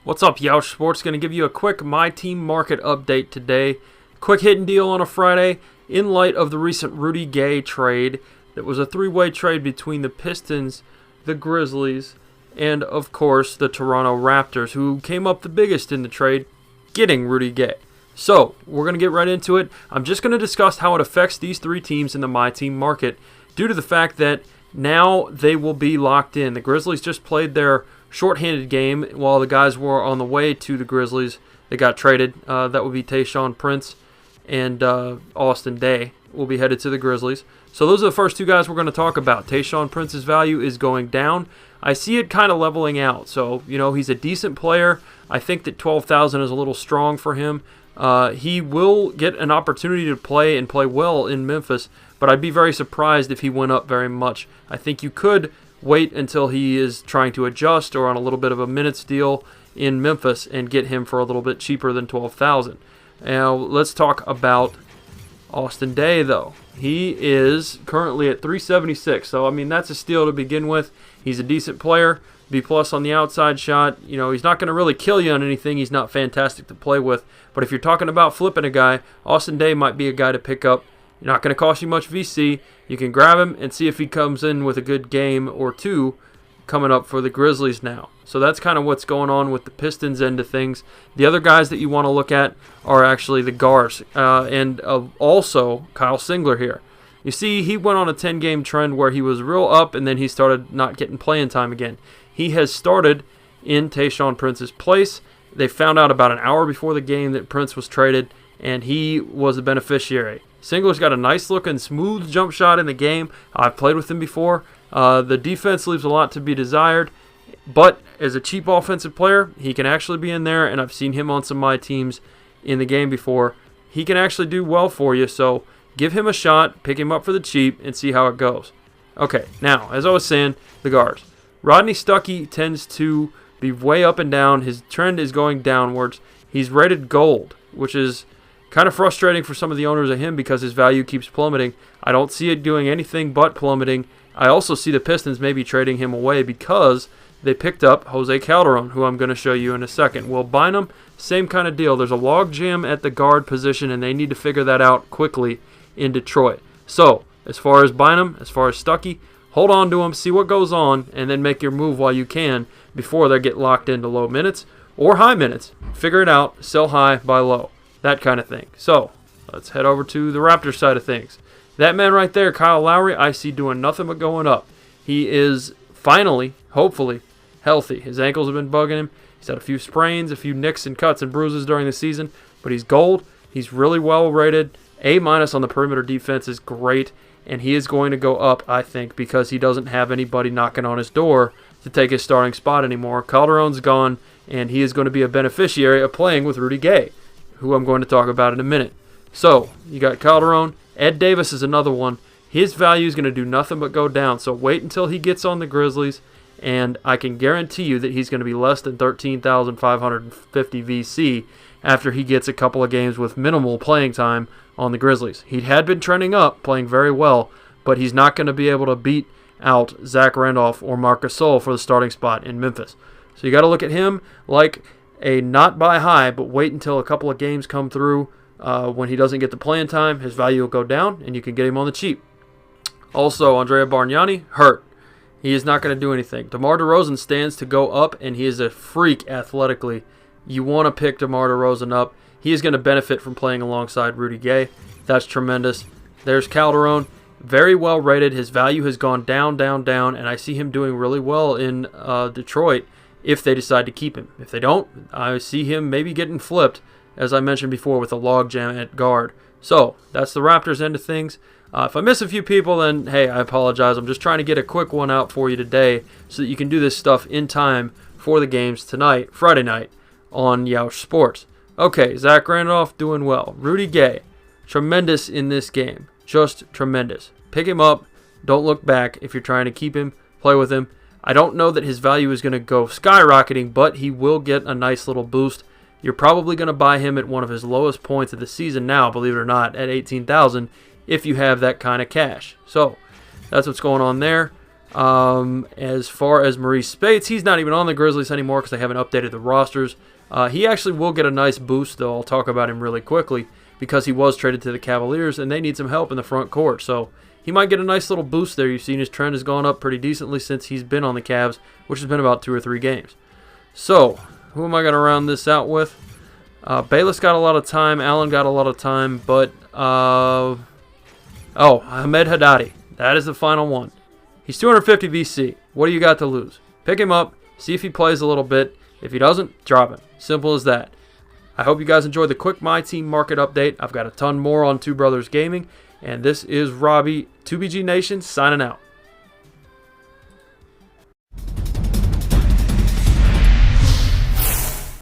What's up, Yeousch Sports? Going to give you a quick MyTEAM market update today. Quick hidden deal on a Friday in light of the recent Rudy Gay trade. That was a three-way trade between the Pistons, the Grizzlies, and of course the Toronto Raptors, who came up the biggest in the trade, getting Rudy Gay. So we're going to get right into it. I'm just going to discuss how it affects these three teams in the MyTEAM market due to the fact that now they will be locked in. The Grizzlies just played their shorthanded game while the guys were on the way to the Grizzlies. They got traded. That would be Tayshaun Prince and Austin Daye will be headed to the Grizzlies. So those are the first two guys we're going to talk about. Tayshaun Prince's value is going down. I see it kind of leveling out. So, you know, he's a decent player. I think that 12,000 is a little strong for him. He will get an opportunity to play and play well in Memphis, but I'd be very surprised if he went up very much. I think you could wait until he is trying to adjust or on a little bit of a minutes deal in Memphis and get him for a little bit cheaper than 12,000. Now, let's talk about Austin Daye, though. He is currently at 376, so I mean that's a steal to begin with. He's a decent player, B+ on the outside shot. You know, he's not going to really kill you on anything. He's not fantastic to play with, but if you're talking about flipping a guy, Austin Daye might be a guy to pick up. You're not going to cost you much VC. You can grab him and see if he comes in with a good game or two coming up for the Grizzlies now. So that's kind of what's going on with the Pistons end of things. The other guys that you want to look at are actually the guards and also Kyle Singler here. You see, he went on a 10-game trend where he was real up and then he started not getting playing time again. He has started in Tayshaun Prince's place. They found out about an hour before the game that Prince was traded, and he was a beneficiary. Singler's got a nice-looking, smooth jump shot in the game. I've played with him before. The defense leaves a lot to be desired, but as a cheap offensive player, he can actually be in there, and I've seen him on some of my teams in the game before. He can actually do well for you, so give him a shot, pick him up for the cheap, and see how it goes. Okay, now, as I was saying, the guards. Rodney Stuckey tends to be way up and down. His trend is going downwards. He's rated gold, which is kind of frustrating for some of the owners of him because his value keeps plummeting. I don't see it doing anything but plummeting. I also see the Pistons maybe trading him away because they picked up Jose Calderon, who I'm going to show you in a second. Will Bynum, same kind of deal. There's a log jam at the guard position, and they need to figure that out quickly in Detroit. So, as far as Bynum, as far as Stuckey, hold on to him, see what goes on, and then make your move while you can before they get locked into low minutes or high minutes. Figure it out, sell high, buy low, that kind of thing. So, let's head over to the Raptors side of things. That man right there, Kyle Lowry, I see doing nothing but going up. He is finally, hopefully, healthy. His ankles have been bugging him. He's had a few sprains, a few nicks and cuts and bruises during the season, but he's gold. He's really well rated. A- on the perimeter defense is great, and he is going to go up, I think, because he doesn't have anybody knocking on his door to take his starting spot anymore. Calderon's gone, and he is going to be a beneficiary of playing with Rudy Gay, who I'm going to talk about in a minute. So, you got Calderon. Ed Davis is another one. His value is going to do nothing but go down, so wait until he gets on the Grizzlies, and I can guarantee you that he's going to be less than 13,550 VC after he gets a couple of games with minimal playing time on the Grizzlies. He had been trending up, playing very well, but he's not going to be able to beat out Zach Randolph or Marc Gasol for the starting spot in Memphis. So you got to look at him like a not buy high, but wait until a couple of games come through. When he doesn't get the playing time, his value will go down, and you can get him on the cheap. Also, Andrea Bargnani, hurt. He is not going to do anything. DeMar DeRozan stands to go up, and he is a freak athletically. You want to pick DeMar DeRozan up. He is going to benefit from playing alongside Rudy Gay. That's tremendous. There's Calderon. Very well rated. His value has gone down, down, down, and I see him doing really well in Detroit if they decide to keep him. If they don't, I see him maybe getting flipped, as I mentioned before, with a logjam at guard. So, that's the Raptors end of things. If I miss a few people, then, hey, I apologize. I'm just trying to get a quick one out for you today so that you can do this stuff in time for the games tonight, Friday night, on Yeousch Sports. Okay, Zach Randolph doing well. Rudy Gay, tremendous in this game. Just tremendous. Pick him up. Don't look back if you're trying to keep him, play with him. I don't know that his value is going to go skyrocketing, but he will get a nice little boost. You're probably going to buy him at one of his lowest points of the season now, believe it or not, at 18,000 if you have that kind of cash. So, that's what's going on there. As far as Maurice Spates, he's not even on the Grizzlies anymore because they haven't updated the rosters. He actually will get a nice boost, though. I'll talk about him really quickly because he was traded to the Cavaliers, and they need some help in the front court. So he might get a nice little boost there. You've seen his trend has gone up pretty decently since he's been on the Cavs, which has been about 2 or 3 games. So who am I going to round this out with? Bayless got a lot of time. Allen got a lot of time. But, Ahmed Haddadi. That is the final one. He's 250 VC. What do you got to lose? Pick him up. See if he plays a little bit. If he doesn't, drop him. Simple as that. I hope you guys enjoyed the quick MyTEAM market update. I've got a ton more on Two Brothers Gaming. And this is Robbie, 2BG Nation, signing out.